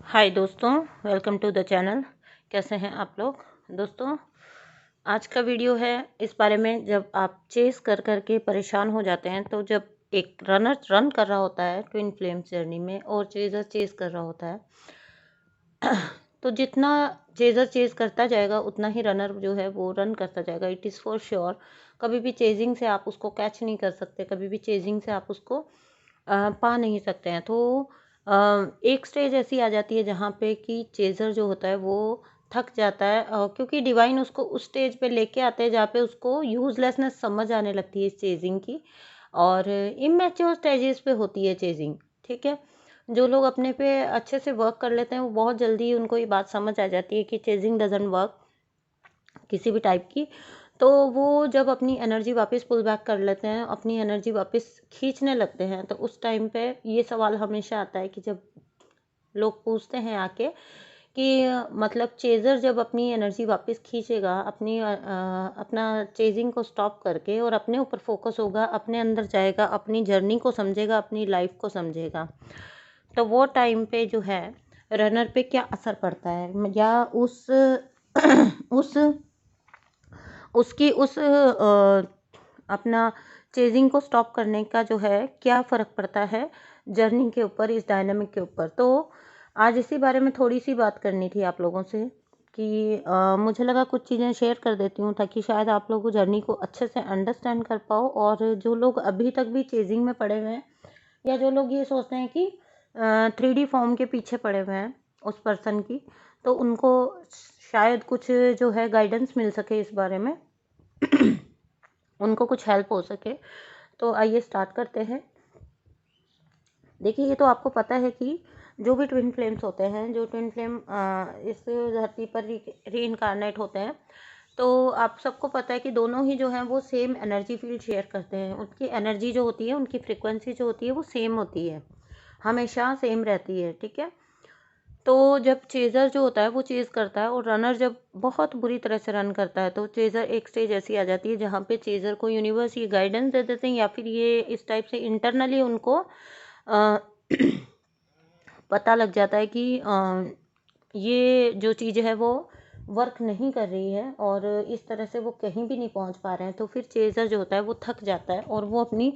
हाय दोस्तों, welcome to the channel. कैसे हैं आप लोग दोस्तों? आज का वीडियो है इस बारे में, जब आप चेस कर कर के परेशान हो जाते हैं। तो जब एक रनर रन कर रहा होता है ट्विन फ्लेम्स जर्नी में और चेजर चेस कर रहा होता है, तो जितना चेजर चेस करता जाएगा उतना ही रनर जो है वो रन करता जाएगा। It is for sure. कभी भी चेजिंग से आप उसको कैच नहीं कर सकते, कभी भी चेजिंग से आप उसको पा नहीं सकते हैं। तो एक स्टेज ऐसी आ जाती है जहाँ पे कि चेज़र जो होता है वो थक जाता है, क्योंकि डिवाइन उसको उस स्टेज पे लेके आते हैं जहाँ पे उसको यूज़लेसनेस समझ आने लगती है इस चेजिंग की। और इमैच्योर स्टेजेस पे होती है चेजिंग, ठीक है। जो लोग अपने पे अच्छे से वर्क कर लेते हैं वो बहुत जल्दी उनको ये बात समझ आ जाती है कि चेजिंग डजंट वर्क किसी भी टाइप की। तो वो जब अपनी एनर्जी वापस पुल बैक कर लेते हैं, अपनी एनर्जी वापस खींचने लगते हैं, तो उस टाइम पे ये सवाल हमेशा आता है कि जब लोग पूछते हैं आके कि मतलब चेज़र जब अपनी एनर्जी वापस खींचेगा, अपना चेजिंग को स्टॉप करके और अपने ऊपर फोकस होगा, अपने अंदर जाएगा, अपनी जर्नी को समझेगा, अपनी लाइफ को समझेगा, तो वो टाइम पे जो है रनर पे क्या असर पड़ता है, या उस उसकी अपना चेजिंग को स्टॉप करने का जो है क्या फ़र्क पड़ता है जर्नी के ऊपर, इस डायनामिक के ऊपर। तो आज इसी बारे में थोड़ी सी बात करनी थी आप लोगों से कि मुझे लगा कुछ चीज़ें शेयर कर देती हूँ ताकि शायद आप लोग जर्नी को अच्छे से अंडरस्टैंड कर पाओ। और जो लोग अभी तक भी चेजिंग में पड़े हुए हैं, या जो लोग ये सोचते हैं कि 3D फॉर्म के पीछे पड़े हुए हैं उस पर्सन की, तो उनको शायद कुछ जो है गाइडेंस मिल सके इस बारे में, उनको कुछ हेल्प हो सके। तो आइए स्टार्ट करते हैं। देखिए, ये तो आपको पता है कि जो भी ट्विन फ्लेम्स होते हैं, जो ट्विन फ्लेम इस धरती पर री इनकारनेट होते हैं, तो आप सबको पता है कि दोनों ही जो हैं वो सेम एनर्जी फील्ड शेयर करते हैं। उनकी एनर्जी जो होती है, उनकी फ्रिक्वेंसी जो होती है वो सेम होती है, हमेशा सेम रहती है, ठीक है। तो जब चेज़र जो होता है वो चेज़ करता है और रनर जब बहुत बुरी तरह से रन करता है, तो चेज़र एक स्टेज ऐसी आ जाती है जहाँ पे चेज़र को यूनिवर्स ये गाइडेंस दे देते हैं, या फिर ये इस टाइप से इंटरनली उनको अ, पता लग जाता है कि ये जो चीज़ है वो वर्क नहीं कर रही है और इस तरह से वो कहीं भी नहीं पहुंच पा रहे हैं। तो फिर चेज़र जो होता है वो थक जाता है और वो अपनी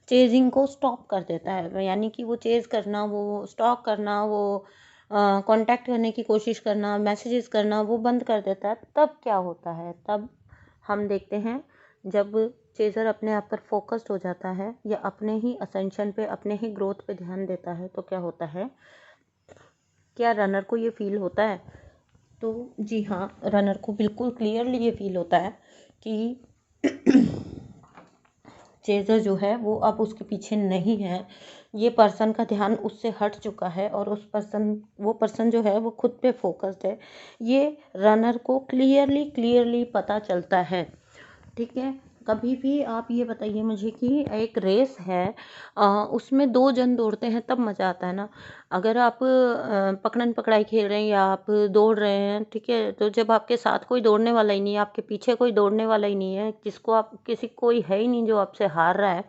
चेजिंग को स्टॉप कर देता है, यानी कि वो चेज़ करना, वो स्टॉक करना, वो कांटेक्ट करने की कोशिश करना, मैसेजेस करना वो बंद कर देता है। तब क्या होता है? तब हम देखते हैं, जब चेज़र अपने आप पर फोकस्ड हो जाता है या अपने ही असेंशन पे, अपने ही ग्रोथ पे ध्यान देता है, तो क्या होता है, क्या रनर को ये फील होता है? तो जी हाँ, रनर को बिल्कुल क्लियरली ये फील होता है कि चेज़र जो है वो अब उसके पीछे नहीं है। ये पर्सन का ध्यान उससे हट चुका है और वो पर्सन जो है वो खुद पे फोकस्ड है। ये रनर को क्लियरली क्लियरली पता चलता है, ठीक है। कभी भी आप ये बताइए मुझे कि एक रेस है, उसमें 2 जन दौड़ते हैं तब मज़ा आता है ना। अगर आप पकड़न पकड़ाई खेल रहे हैं या आप दौड़ रहे हैं, ठीक है, तो जब आपके साथ कोई दौड़ने वाला ही नहीं है, आपके पीछे कोई दौड़ने वाला ही नहीं है, जिसको आप किसी कोई है ही नहीं जो आपसे हार रहा है,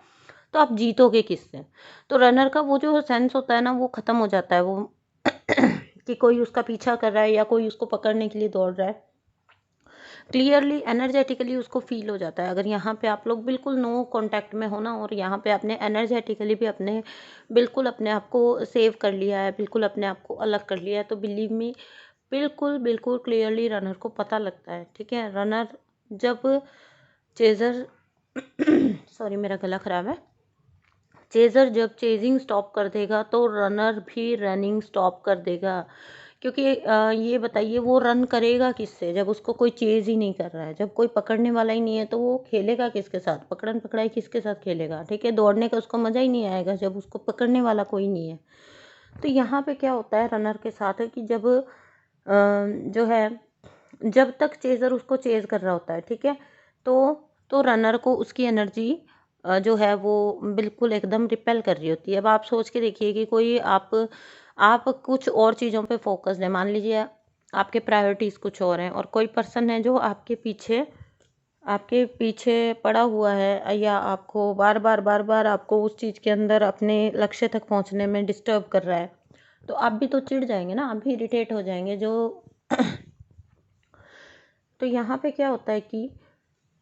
तो आप जीतोगे किससे? तो रनर का वो जो सेंस होता है ना वो ख़त्म हो जाता है, वो कि कोई उसका पीछा कर रहा है या कोई उसको पकड़ने के लिए दौड़ रहा है। क्लियरली एनर्जेटिकली उसको फील हो जाता है। अगर यहाँ पे आप लोग बिल्कुल नो कांटेक्ट में हो ना, और यहाँ पे आपने एनर्जेटिकली भी बिल्कुल अपने आप को सेव कर लिया है, बिल्कुल अपने आप को अलग कर लिया है, तो बिलीव मी, बिल्कुल बिल्कुल क्लियरली रनर को पता लगता है, ठीक है। रनर जब चेजर सॉरी, मेरा गला खराब है। चेजर जब चेजिंग स्टॉप कर देगा तो रनर भी रनिंग स्टॉप कर देगा, क्योंकि ये बताइए वो रन करेगा किससे जब उसको कोई चेज ही नहीं कर रहा है, जब कोई पकड़ने वाला ही नहीं है, तो वो खेलेगा किसके साथ? पकड़न पकड़ाई किसके साथ खेलेगा? ठीक है, दौड़ने का उसको मज़ा ही नहीं आएगा जब उसको पकड़ने वाला कोई नहीं है। तो यहाँ पे क्या होता है रनर के साथ है कि जब जो है, जब तक चेजर उसको चेज कर रहा होता है, ठीक है, तो रनर को उसकी एनर्जी जो है वो बिल्कुल एकदम रिपेल कर रही होती है। अब आप सोच के देखिए कि कोई आप कुछ और चीज़ों पे फोकस्ड है, मान लीजिए आपके प्रायोरिटीज़ कुछ और हैं, और कोई पर्सन है जो आपके पीछे पड़ा हुआ है, या आपको बार बार आपको उस चीज़ के अंदर अपने लक्ष्य तक पहुंचने में डिस्टर्ब कर रहा है। तो आप भी तो चिढ़ जाएंगे ना, आप भी इरिटेट हो जाएंगे जो तो यहाँ पे क्या होता है कि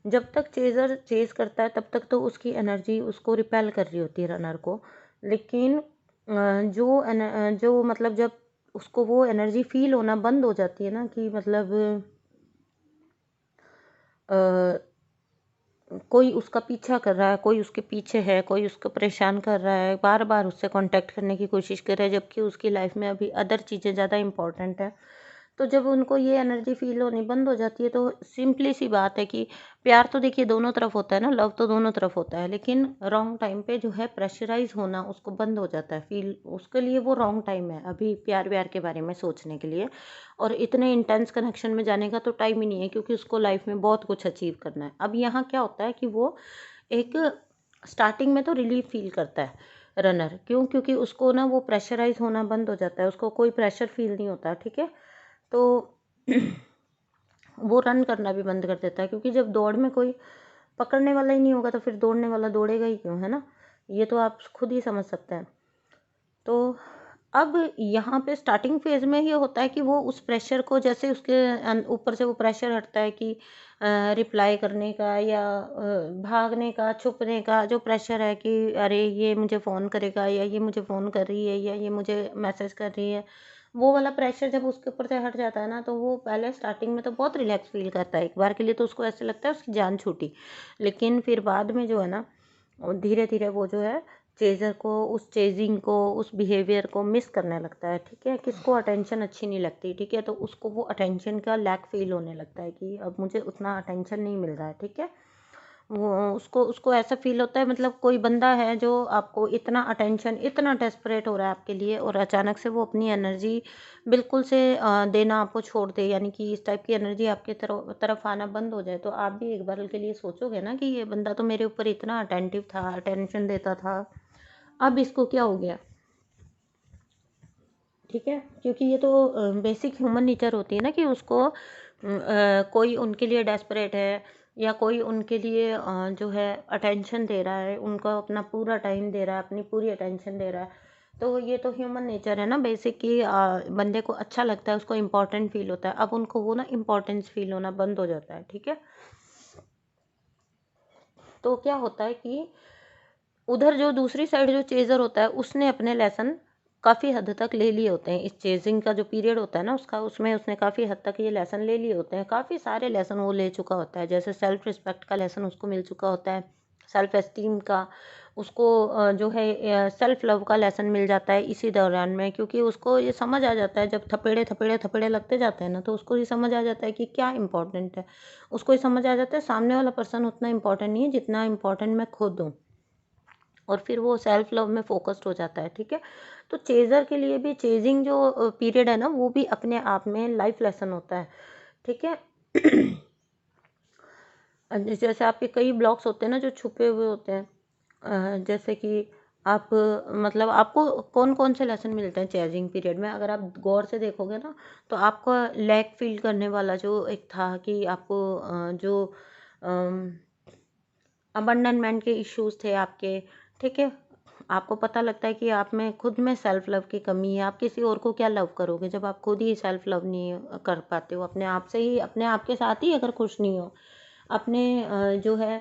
जब तक चेज़र चेज़ करता है तब तक तो उसकी एनर्जी उसको रिपेल कर रही होती है रनर को। लेकिन जो मतलब जब उसको वो एनर्जी फ़ील होना बंद हो जाती है ना कि मतलब कोई उसका पीछा कर रहा है, कोई उसके पीछे है, कोई उसको परेशान कर रहा है, बार-बार उससे कॉन्टैक्ट करने की कोशिश कर रहा है, जबकि उसकी लाइफ़ में अभी अदर चीज़ें ज़्यादा इम्पोर्टेंट हैं। तो जब उनको ये एनर्जी फ़ील होनी बंद हो जाती है, तो सिंपली सी बात है कि प्यार तो देखिए दोनों तरफ होता है ना, लव तो दोनों तरफ होता है, लेकिन रॉन्ग टाइम पे जो है प्रेशराइज़ होना उसको बंद हो जाता है फ़ील, उसके लिए वो रॉन्ग टाइम है अभी प्यार-व्यार के बारे में सोचने के लिए। और इतने इंटेंस कनेक्शन में जाने का तो टाइम ही नहीं है, क्योंकि उसको लाइफ़ में बहुत कुछ अचीव करना है। अब यहाँ क्या होता है कि वो एक स्टार्टिंग में तो रिलीफ़ फ़ील करता है रनर, क्यों? क्योंकि उसको ना वो प्रेशराइज़ होना बंद हो जाता है, उसको कोई प्रेशर फ़ील नहीं होता, ठीक है? तो वो रन करना भी बंद कर देता है, क्योंकि जब दौड़ में कोई पकड़ने वाला ही नहीं होगा तो फिर दौड़ने वाला दौड़ेगा ही क्यों, है ना? ये तो आप खुद ही समझ सकते हैं। तो अब यहाँ पे स्टार्टिंग फेज़ में ये होता है कि वो उस प्रेशर को, जैसे उसके ऊपर से वो प्रेशर हटता है कि रिप्लाई करने का या भागने का, छुपने का जो प्रेशर है कि अरे ये मुझे फ़ोन करेगा या ये मुझे फ़ोन कर रही है या ये मुझे मैसेज कर रही है, वो वाला प्रेशर जब उसके ऊपर से हट जाता है ना, तो वो पहले स्टार्टिंग में तो बहुत रिलैक्स फ़ील करता है। एक बार के लिए तो उसको ऐसे लगता है उसकी जान छूटी। लेकिन फिर बाद में जो है ना, धीरे-धीरे वो जो है चेज़र को, उस चेज़िंग को, उस बिहेवियर को मिस करने लगता है, ठीक है? किसको अटेंशन अच्छी नहीं लगती, ठीक है? तो उसको वो अटेंशन का लैक फ़ील होने लगता है कि अब मुझे उतना अटेंशन नहीं मिल रहा है, ठीक है? वो उसको उसको ऐसा फ़ील होता है, मतलब कोई बंदा है जो आपको इतना अटेंशन, इतना डेस्परेट हो रहा है आपके लिए, और अचानक से वो अपनी एनर्जी बिल्कुल से देना आपको छोड़ दे, यानी कि इस टाइप की एनर्जी आपके तरफ आना बंद हो जाए, तो आप भी एक बार के लिए सोचोगे ना कि ये बंदा तो मेरे ऊपर इतना अटेंटिव था, अटेंशन देता था, अब इसको क्या हो गया? ठीक है? क्योंकि ये तो बेसिक ह्यूमन नेचर होती है ना कि उसको कोई उनके लिए डेस्परेट है या कोई उनके लिए जो है अटेंशन दे रहा है, उनको अपना पूरा टाइम दे रहा है, अपनी पूरी अटेंशन दे रहा है। तो ये तो ह्यूमन नेचर है ना बेसिक कि बंदे को अच्छा लगता है, उसको इम्पोर्टेंट फ़ील होता है। अब उनको वो ना इम्पोर्टेंस फ़ील होना बंद हो जाता है, ठीक है? तो क्या होता है कि उधर जो दूसरी साइड जो चेज़र होता है, उसने अपने लेसन काफ़ी हद तक ले लिए होते हैं। इस चेज़िंग का जो पीरियड होता है ना उसका, उसमें उसने काफ़ी हद तक ये लेसन ले लिए होते हैं। काफ़ी सारे लेसन वो ले चुका होता है। जैसे सेल्फ रिस्पेक्ट का लेसन उसको मिल चुका होता है, सेल्फ एस्टीम का उसको जो है सेल्फ लव का लेसन मिल जाता है इसी दौरान में, क्योंकि उसको ये समझ आ जाता है, जब थपेड़े, थपेड़े, थपेड़े लगते जाते हैं ना, तो उसको ये समझ आ जाता है कि क्या इम्पोर्टेंट है। उसको ये समझ आ जाता है सामने वाला पर्सन उतना इम्पोर्टेंट नहीं है जितना इम्पोर्टेंट मैं खुद हूँ। और फिर वो सेल्फ लव में फ़ोकस्ड हो जाता है, ठीक है? तो चेज़र के लिए भी चेज़िंग जो पीरियड है ना, वो भी अपने आप में लाइफ़ लेसन होता है, ठीक है? जैसे आपके कई ब्लॉक्स होते हैं ना जो छुपे हुए होते हैं, जैसे कि आप मतलब आपको कौन-कौन से लेसन मिलते हैं चेज़िंग पीरियड में, अगर आप गौर से देखोगे ना, तो आपका लैक फ़ील करने वाला जो एक था कि आपको जो अम अबंडनमेंट के इश्यूज़ थे आपके, ठीक है? आपको पता लगता है कि आप में खुद में सेल्फ लव की कमी है, आप किसी और को क्या लव करोगे जब आप खुद ही सेल्फ लव नहीं कर पाते हो, अपने आप से ही, अपने आप के साथ ही अगर खुश नहीं हो, अपने जो है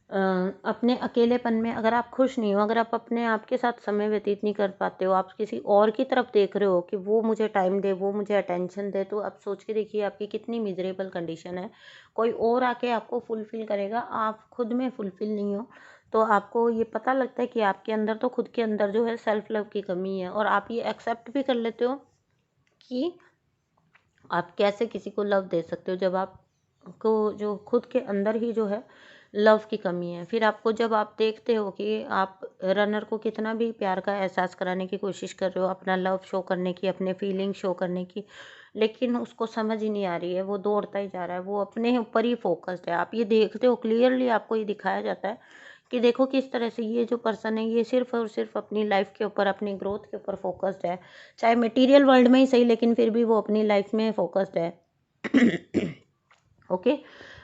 अ, अपने अकेलेपन में अगर आप खुश नहीं हो, अगर आप अपने आप के साथ समय व्यतीत नहीं कर पाते हो, आप किसी और की तरफ देख रहे हो कि वो मुझे टाइम दे, वो मुझे अटेंशन दे, तो आप सोच के देखिए आपकी कितनी मिज़रेबल कंडीशन है। कोई और आके आपको फुलफ़िल करेगा, आप खुद में फुलफ़िल नहीं हो, तो आपको ये पता लगता है कि आपके अंदर तो खुद के अंदर जो है सेल्फ लव की कमी है, और आप ये एक्सेप्ट भी कर लेते हो कि आप कैसे किसी को लव दे सकते हो जब आपको जो खुद के अंदर ही जो है लव की कमी है। फिर आपको जब आप देखते हो कि आप रनर को कितना भी प्यार का एहसास कराने की कोशिश कर रहे हो, अपना लव शो करने की, अपने फीलिंग शो करने की, लेकिन उसको समझ ही नहीं आ रही है, वो दौड़ता ही जा रहा है, वो अपने ऊपर ही फोकस्ड है। आप ये देखते हो क्लियरली, आपको ये दिखाया जाता है कि देखो किस तरह से ये जो पर्सन है ये सिर्फ़ और सिर्फ़ अपनी लाइफ़ के ऊपर, अपनी ग्रोथ के ऊपर फ़ोकस्ड है। चाहे मटेरियल वर्ल्ड में ही सही, लेकिन फिर भी वो अपनी लाइफ़ में फ़ोकस्ड है। ओके?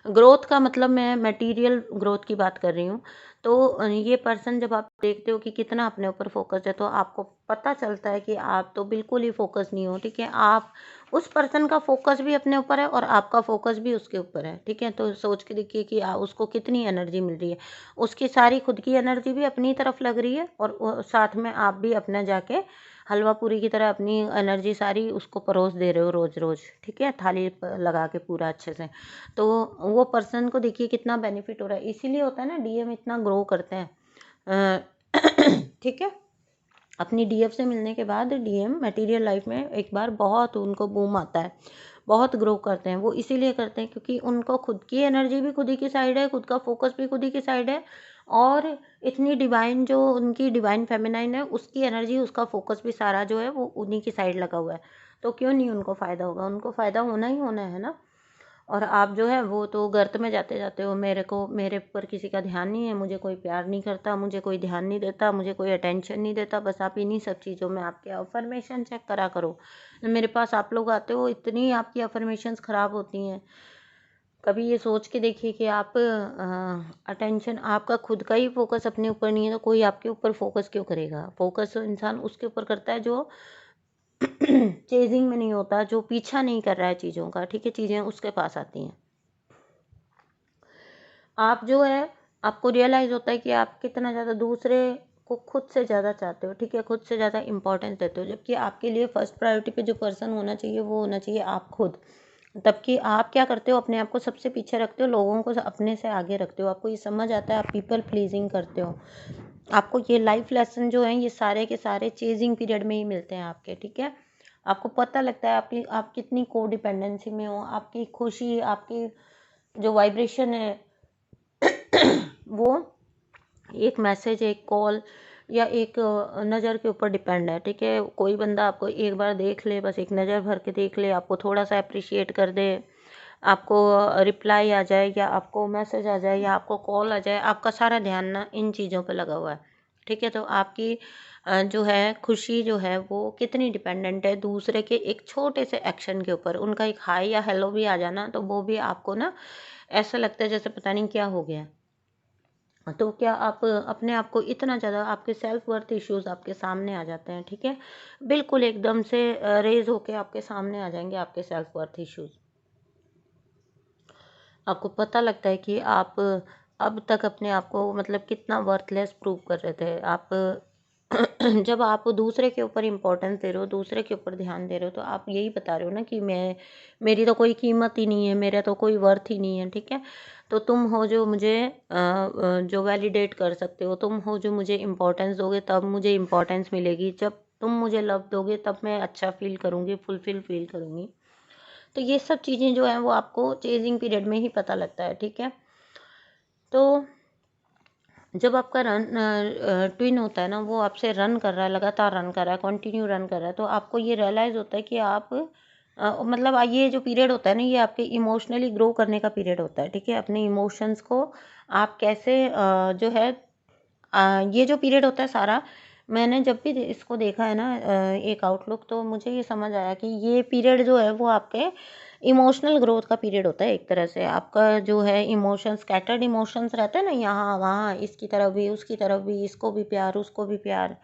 ग्रोथ का मतलब मैं मटेरियल ग्रोथ की बात कर रही हूँ। तो ये पर्सन जब आप देखते हो कि कितना अपने ऊपर फोकस है, तो आपको पता चलता है कि आप तो बिल्कुल ही फोकस नहीं हो, ठीक है। आप उस पर्सन का फोकस भी अपने ऊपर है और आपका फोकस भी उसके ऊपर है, ठीक है। तो सोच के देखिए कि उसको कितनी एनर्जी मिल रही है। उसकी सारी खुद की एनर्जी भी अपनी तरफ लग रही है और साथ में आप भी अपना जाके हलवा पूरी की तरह अपनी एनर्जी सारी उसको परोस दे रहे हो रोज रोज, ठीक है, थाली लगा के पूरा अच्छे से। तो वो पर्सन को देखिए कितना बेनिफिट हो रहा है। इसीलिए होता है ना, डीएम इतना ग्रो करते हैं। ठीक है। अपनी डीएफ से मिलने के बाद डीएम मटेरियल लाइफ में एक बार बहुत उनको बूम आता है, बहुत ग्रो करते हैं। वो इसीलिए करते हैं क्योंकि उनको खुद की एनर्जी भी खुद ही की साइड है, खुद का फोकस भी खुद ही की साइड है, और इतनी डिवाइन जो उनकी डिवाइन फेमिनाइन है उसकी एनर्जी, उसका फोकस भी सारा जो है वो उन्हीं की साइड लगा हुआ है। तो क्यों नहीं उनको फ़ायदा होगा, उनको फ़ायदा होना ही होना है ना। और आप जो है वो तो गर्त में जाते जाते हो, मेरे ऊपर किसी का ध्यान नहीं है, मुझे कोई प्यार नहीं करता, मुझे कोई ध्यान नहीं देता, मुझे कोई अटेंशन नहीं देता। बस आप इन्हीं सब चीज़ों में आपके अफर्मेशन चेक करा करो। मेरे पास आप लोग आते हो, इतनी आपकी अफर्मेशंस ख़राब होती हैं। कभी ये सोच के देखिए कि आप अटेंशन, आपका खुद का ही फोकस अपने ऊपर नहीं है तो कोई आपके ऊपर फोकस क्यों करेगा। फोकस इंसान उसके ऊपर करता है जो चेजिंग में नहीं होता, जो पीछा नहीं कर रहा है चीज़ों का, ठीक है। चीज़ें उसके पास आती हैं। आप जो है, आपको रियलाइज़ होता है कि आप कितना ज़्यादा दूसरे को खुद से ज़्यादा चाहते हो, ठीक है, खुद से ज़्यादा इंपॉर्टेंस देते हो, जबकि आपके लिए फर्स्ट प्रायोरिटी पे जो पर्सन होना चाहिए वो होना चाहिए आप खुद। तब कि आप क्या करते हो, अपने आप को सबसे पीछे रखते हो, लोगों को अपने से आगे रखते हो। आपको ये समझ आता है, आप पीपल प्लीजिंग करते हो। आपको ये लाइफ लेसन जो हैं ये सारे के सारे चेजिंग पीरियड में ही मिलते हैं आपके, ठीक है। आपको पता लगता है आप कितनी को डिपेंडेंसी में हो, आपकी खुशी, आपकी जो वाइब्रेशन है वो एक मैसेज, एक कॉल या एक नज़र के ऊपर डिपेंड है, ठीक है। कोई बंदा आपको एक बार देख ले, बस एक नज़र भर के देख ले, आपको थोड़ा सा अप्रिशिएट कर दे, आपको रिप्लाई आ जाए या आपको मैसेज आ जाए या आपको कॉल आ जाए, आपका सारा ध्यान ना इन चीज़ों पे लगा हुआ है, ठीक है। तो आपकी जो है खुशी जो है वो कितनी डिपेंडेंट है दूसरे के एक छोटे से एक्शन के ऊपर। उनका एक हाय या हेलो भी आ जाना तो वो भी आपको ना ऐसा लगता है जैसे पता नहीं क्या हो गया। तो क्या आप अपने आप को इतना ज़्यादा, आपके सेल्फ वर्थ इश्यूज़ आपके सामने आ जाते हैं, ठीक है। बिल्कुल एकदम से रेज़ होके आपके सामने आ जाएँगे आपके सेल्फ वर्थ इश्यूज़। आपको पता लगता है कि आप अब तक अपने आप को मतलब कितना वर्थलेस प्रूव कर रहे थे आप। जब आप दूसरे के ऊपर इम्पोर्टेंस दे रहे हो, दूसरे के ऊपर ध्यान दे रहे हो, तो आप यही बता रहे हो ना कि मेरी तो कोई कीमत ही नहीं है, मेरा तो कोई वर्थ ही नहीं है, ठीक है। तो तुम हो जो मुझे जो वैलिडेट कर सकते हो, तुम हो जो मुझे इम्पोर्टेंस दोगे तब मुझे इम्पोर्टेंस मिलेगी, जब तुम मुझे लव दोगे तब मैं अच्छा फील करूँगी, फुलफिल फील करूँगी। तो ये सब चीज़ें जो हैं वो आपको चेजिंग पीरियड में ही पता लगता है, ठीक है। तो जब आपका ट्विन होता है ना, वो आपसे रन कर रहा है, लगातार रन कर रहा है, कंटिन्यू रन कर रहा है, तो आपको ये रियलाइज़ होता है कि आप मतलब ये जो पीरियड होता है ना, ये आपके इमोशनली ग्रो करने का पीरियड होता है, ठीक है। अपने इमोशंस को आप कैसे जो है ये जो पीरियड होता है सारा, मैंने जब भी इसको देखा है ना एक आउटलुक, तो मुझे ये समझ आया कि ये पीरियड जो है वो आपके इमोशनल ग्रोथ का पीरियड होता है। एक तरह से आपका जो है इमोशंस, स्कैटर्ड इमोशंस रहते हैं ना, यहाँ वहाँ, इसकी तरफ भी उसकी तरफ भी, इसको भी प्यार उसको भी प्यार,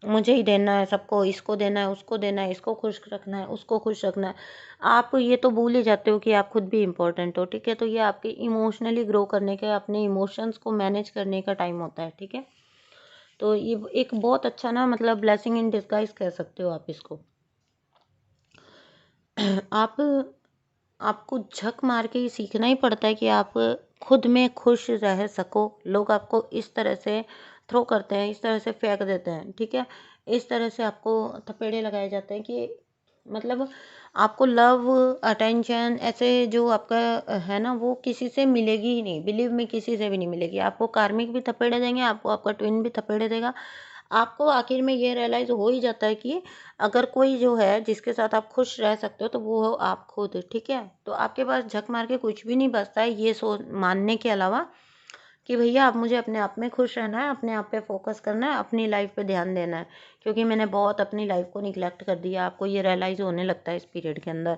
मुझे ही देना है सबको, इसको देना है उसको देना है, इसको खुश रखना है उसको खुश रखना है। आप ये तो भूल ही जाते हो कि आप खुद भी इम्पोर्टेंट हो, ठीक है। तो ये आपके इमोशनली ग्रो करने के, अपने इमोशंस को मैनेज करने का टाइम होता है, ठीक है। तो ये एक बहुत अच्छा ना, मतलब ब्लेसिंग इन डिस्गाइज कह सकते हो आप इसको। आप आपको झक मार के ये सीखना ही पड़ता है कि आप खुद में खुश रह सको। लोग आपको इस तरह से थ्रो करते हैं, इस तरह से फेंक देते हैं, ठीक है। इस तरह से आपको थपेड़े लगाए जाते हैं कि मतलब आपको लव, अटेंशन ऐसे जो आपका है ना, वो किसी से मिलेगी ही नहीं, बिलीव में किसी से भी नहीं मिलेगी। आपको कार्मिक भी थपेड़े देंगे, आपको आपका ट्विन भी थपेड़े देगा। आपको आखिर में ये रियलाइज़ हो ही जाता है कि अगर कोई जो है जिसके साथ आप खुश रह सकते हो तो वो हो आप खुद, ठीक है। तो आपके पास झक मार के कुछ भी नहीं बचता है ये मानने के अलावा कि भैया अब मुझे अपने आप में खुश रहना है, अपने आप पे फोकस करना है, अपनी लाइफ पे ध्यान देना है, क्योंकि मैंने बहुत अपनी लाइफ को निग्लेक्ट कर दिया। आपको ये रियलाइज़ होने लगता है इस पीरियड के अंदर।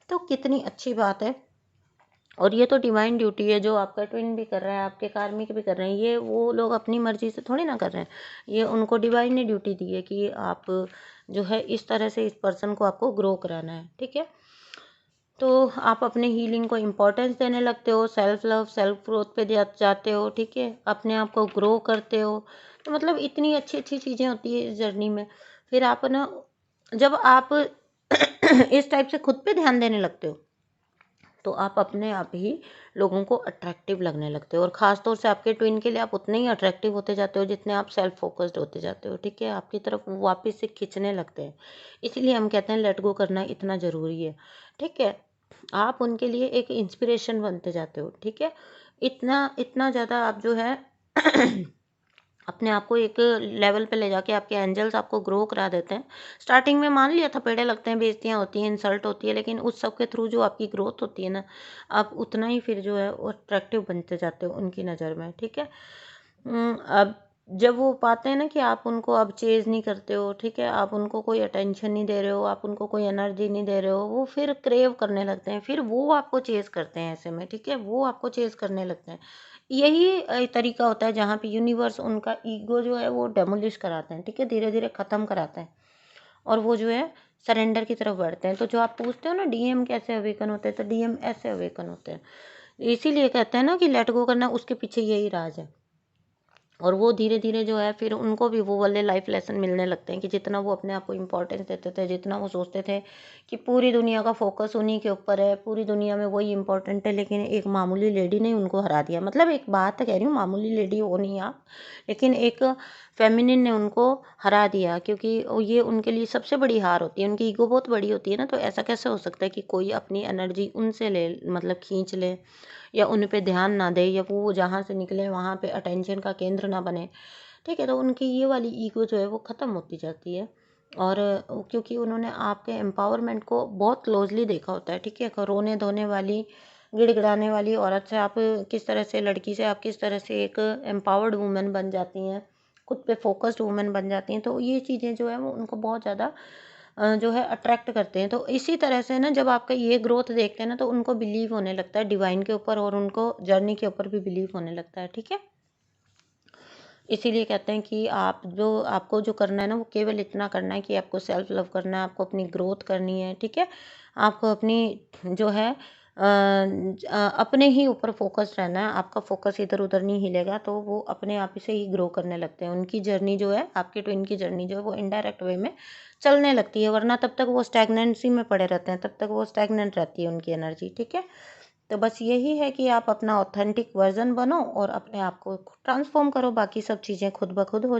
तो कितनी अच्छी बात है और ये तो डिवाइन ड्यूटी है, जो आपका ट्विन भी कर रहा है, आपके कार्मिक भी कर रहे हैं, ये वो लोग अपनी मर्जी से थोड़ी ना कर रहे हैं। ये उनको डिवाइन ने ड्यूटी दी है कि आप जो है इस तरह से इस पर्सन को आपको ग्रो कराना है, ठीक है। तो आप अपने हीलिंग को इम्पोर्टेंस देने लगते हो, सेल्फ लव सेल्फ ग्रोथ पे जाते हो, ठीक है, अपने आप को ग्रो करते हो। तो मतलब इतनी अच्छी अच्छी चीज़ें होती है इस जर्नी में। फिर आप ना, जब आप इस टाइप से खुद पे ध्यान देने लगते हो, तो आप अपने आप ही लोगों को अट्रैक्टिव लगने लगते हो, और ख़ास तौर से आपके ट्विन के लिए आप उतने ही अट्रैक्टिव होते जाते हो जितने आप सेल्फ फोकस्ड होते जाते हो, ठीक है। आपकी तरफ वो वापस से खींचने लगते हैं। इसीलिए हम कहते हैं लेट गो करना इतना ज़रूरी है, ठीक है। आप उनके लिए एक इंस्पिरेशन बनते जाते हो, ठीक है। इतना इतना ज़्यादा आप जो है अपने आप को एक लेवल पे ले जाके आपके एंजल्स आपको ग्रो करा देते हैं। स्टार्टिंग में मान लिया था पेड़े लगते हैं, बेइज्जतियाँ होती हैं, इंसल्ट होती है, लेकिन उस सब के थ्रू जो आपकी ग्रोथ होती है ना, आप उतना ही फिर जो है वो अट्रैक्टिव बनते जाते हो उनकी नज़र में, ठीक है। अब जब वो पाते हैं ना कि आप उनको अब चेज़ नहीं करते हो, ठीक है, आप उनको कोई अटेंशन नहीं दे रहे हो, आप उनको कोई एनर्जी नहीं दे रहे हो, वो फिर क्रेव करने लगते हैं, फिर वो आपको चेज़ करते हैं ऐसे में, ठीक है, वो आपको चेज़ करने लगते हैं। यही तरीका होता है जहाँ पे यूनिवर्स उनका ईगो जो है वो डेमोलिश कराते हैं, ठीक है, धीरे-धीरे ख़त्म कराते हैं, और वो जो है सरेंडर की तरफ बढ़ते हैं। तो जो आप पूछते हो ना डीएम कैसे अवेकन होते हैं, तो डीएम ऐसे अवेकन होते हैं। इसीलिए कहते हैं ना कि लेट गो करना, उसके पीछे यही राज है। और वो धीरे-धीरे जो है फिर उनको भी वो वाले लाइफ लेसन मिलने लगते हैं कि जितना वो अपने आप को इम्पोर्टेंस देते थे, जितना वो सोचते थे कि पूरी दुनिया का फोकस उन्हीं के ऊपर है, पूरी दुनिया में वही इम्पोर्टेंट है, लेकिन एक मामूली लेडी ने उनको हरा दिया। मतलब एक बात कह रही हूँ, मामूली लेडी वो नहीं आप, लेकिन एक फेमिनिन ने उनको हरा दिया, क्योंकि ये उनके लिए सबसे बड़ी हार होती है। उनकी ईगो बहुत बड़ी होती है ना, तो ऐसा कैसे हो सकता है कि कोई अपनी एनर्जी उनसे ले, मतलब खींच ले, या उन पे ध्यान ना दे, या वो जहाँ से निकले वहाँ पे अटेंशन का केंद्र ना बने, ठीक है। तो उनकी ये वाली ईगो जो है वो ख़त्म होती जाती है। और क्योंकि उन्होंने आपके एम्पावरमेंट को बहुत क्लोजली देखा होता है, ठीक है। रोने धोने वाली, गिड़गिड़ाने वाली औरत से आप किस तरह से, लड़की से आप किस तरह से एक एम्पावर्ड वूमेन बन जाती हैं, खुद पे फोकस्ड वूमेन बन जाती हैं। तो ये चीज़ें जो है वो उनको बहुत ज़्यादा जो है अट्रैक्ट करते हैं। तो इसी तरह से ना जब आपका ये ग्रोथ देखते हैं ना, तो उनको बिलीव होने लगता है डिवाइन के ऊपर, और उनको जर्नी के ऊपर भी बिलीव होने लगता है, ठीक है। इसीलिए कहते हैं कि आप जो, आपको जो करना है ना, वो केवल इतना करना है कि आपको सेल्फ लव करना है, आपको अपनी ग्रोथ करनी है, ठीक है। आपको अपनी जो है अपने ही ऊपर फोकस रहना है। आपका फोकस इधर उधर नहीं हिलेगा, तो वो अपने आप से ही ग्रो करने लगते हैं। उनकी जर्नी जो है, आपके ट्विन की जर्नी जो है वो इनडायरेक्ट वे में चलने लगती है, वरना तब तक वो स्टैग्नेंसी में पड़े रहते हैं, तब तक वो स्टैग्नेंट रहती है उनकी एनर्जी, ठीक है। तो बस यही है कि आप अपना ऑथेंटिक वर्जन बनो और अपने आप को ट्रांसफॉर्म करो, बाकी सब चीज़ें खुद ब खुद हो